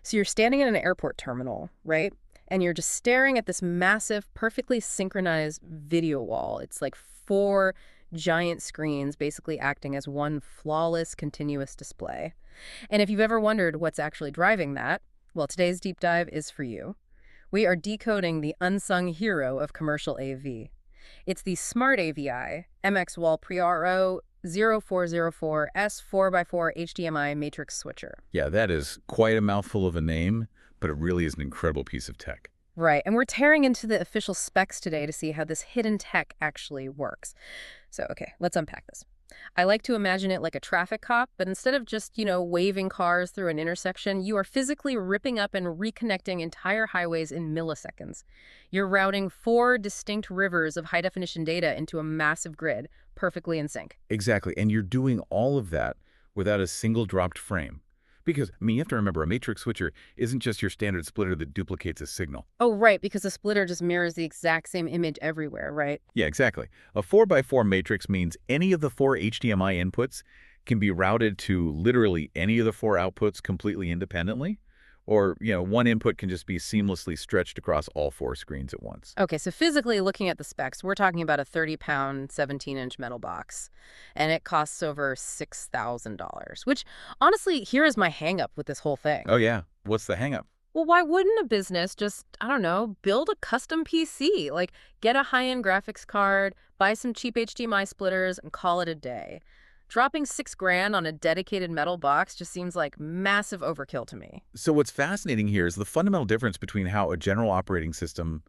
So you're standing in an airport terminal, right? And you're just staring at this massive, perfectly synchronized video wall. It's like four giant screens basically acting as one flawless, continuous display. And if you've ever wondered what's actually driving that, well, today's deep dive is for you. We are decoding the unsung hero of commercial AV. It's the Smart-AVI MXWallPRO-0404-S 4x4 HDMI Matrix Switcher. Yeah, that is quite a mouthful of a name, but it really is an incredible piece of tech. Right, and we're tearing into the official specs today to see how this hidden tech actually works. So, okay, let's unpack this. I like to imagine it like a traffic cop, but instead of just, waving cars through an intersection, you are physically ripping up and reconnecting entire highways in milliseconds. You're routing four distinct rivers of high-definition data into a massive grid, perfectly in sync. Exactly, and you're doing all of that without a single dropped frame. Because, you have to remember, a matrix switcher isn't just your standard splitter that duplicates a signal. Oh, right, because the splitter just mirrors the exact same image everywhere, right? Yeah, exactly. A 4x4 matrix means any of the four HDMI inputs can be routed to literally any of the four outputs completely independently. Or, one input can just be seamlessly stretched across all four screens at once. Okay, so physically looking at the specs, we're talking about a 30-pound, 17-inch metal box, and it costs over $6,000, which, honestly, here is my hang-up with this whole thing. Oh, yeah. What's the hang-up? Well, why wouldn't a business just, I don't know, build a custom PC? Like, get a high-end graphics card, buy some cheap HDMI splitters, and call it a day. Dropping $6,000 on a dedicated metal box just seems like massive overkill to me. So what's fascinating here is the fundamental difference between how a general operating system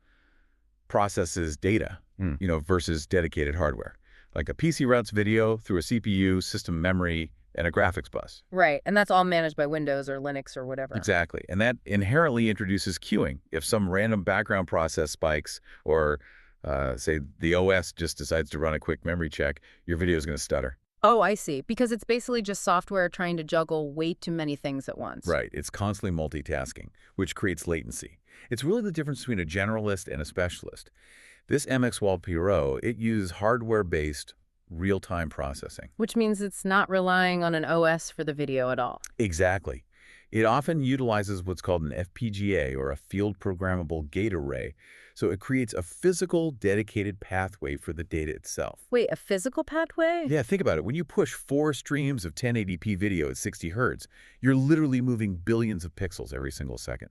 processes data, versus dedicated hardware. Like a PC routes video through a CPU, system memory, and a graphics bus. Right, and that's all managed by Windows or Linux or whatever. Exactly, and that inherently introduces queuing. If some random background process spikes or, say, the OS just decides to run a quick memory check, your video is going to stutter. Oh, I see. Because it's basically just software trying to juggle way too many things at once. Right. It's constantly multitasking, which creates latency. It's really the difference between a generalist and a specialist. This MXWallPRO, it uses hardware-based real-time processing. Which means it's not relying on an OS for the video at all. Exactly. It often utilizes what's called an FPGA, or a field programmable gate array. So it creates a physical, dedicated pathway for the data itself. Wait, a physical pathway? Yeah, think about it. When you push 4 streams of 1080p video at 60 Hz, you're literally moving billions of pixels every single second.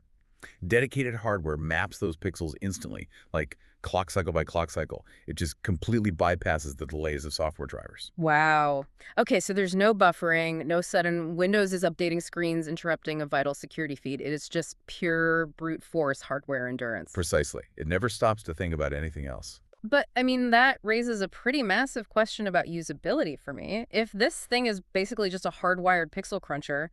Dedicated hardware maps those pixels instantly, like clock cycle by clock cycle. It just completely bypasses the delays of software drivers. Wow. Okay, so there's no buffering, no sudden Windows is updating screens, interrupting a vital security feed. It is just pure brute force hardware endurance. Precisely. It never stops to think about anything else. But, that raises a pretty massive question about usability for me. If this thing is basically just a hardwired pixel cruncher,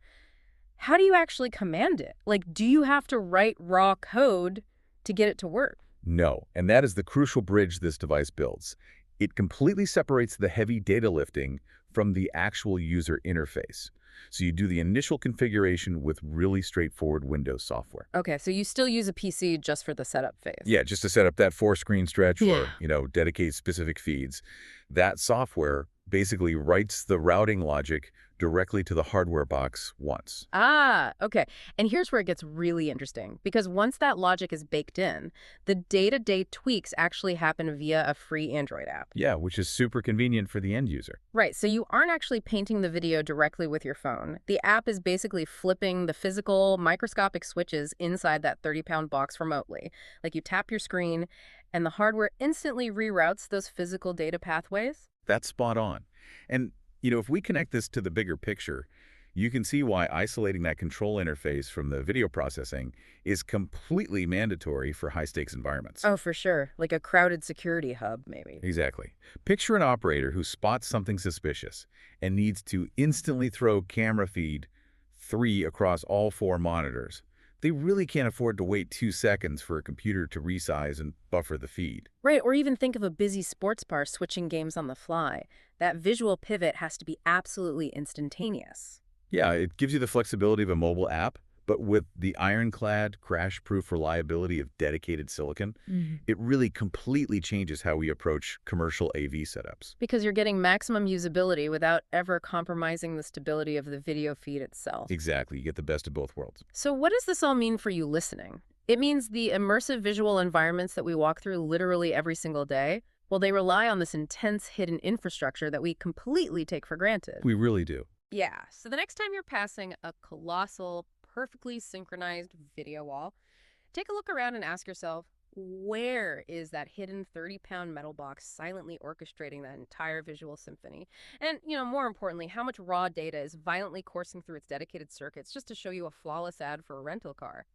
how do you actually command it? Like, do you have to write raw code to get it to work? No, and that is the crucial bridge this device builds. It completely separates the heavy data lifting from the actual user interface. So you do the initial configuration with really straightforward Windows software. Okay, so you still use a PC just for the setup phase? Yeah, just to set up that 4-screen stretch or, dedicate specific feeds. That software basically writes the routing logic directly to the hardware box once. Ah, okay. And here's where it gets really interesting, because once that logic is baked in, the day-to-day tweaks actually happen via a free Android app. Yeah, which is super convenient for the end user. Right, so you aren't actually painting the video directly with your phone. The app is basically flipping the physical microscopic switches inside that 30-pound box remotely. Like, you tap your screen, and the hardware instantly reroutes those physical data pathways. That's spot on. And if we connect this to the bigger picture, you can see why isolating that control interface from the video processing is completely mandatory for high-stakes environments. Oh, for sure. Like a crowded security hub, maybe. Exactly. Picture an operator who spots something suspicious and needs to instantly throw camera feed 3 across all 4 monitors. They really can't afford to wait 2 seconds for a computer to resize and buffer the feed. Right, or even think of a busy sports bar switching games on the fly. That visual pivot has to be absolutely instantaneous. Yeah, it gives you the flexibility of a mobile app, But with the ironclad, crash-proof reliability of dedicated silicon, Mhm. it really completely changes how we approach commercial AV setups. Because you're getting maximum usability without ever compromising the stability of the video feed itself. Exactly. You get the best of both worlds. So what does this all mean for you listening? It means the immersive visual environments that we walk through literally every single day, well, they rely on this intense hidden infrastructure that we completely take for granted. We really do. Yeah, so the next time you're passing a colossal, perfectly synchronized video wall, take a look around and ask yourself, where is that hidden 30-pound metal box silently orchestrating that entire visual symphony? And, more importantly, how much raw data is violently coursing through its dedicated circuits just to show you a flawless ad for a rental car?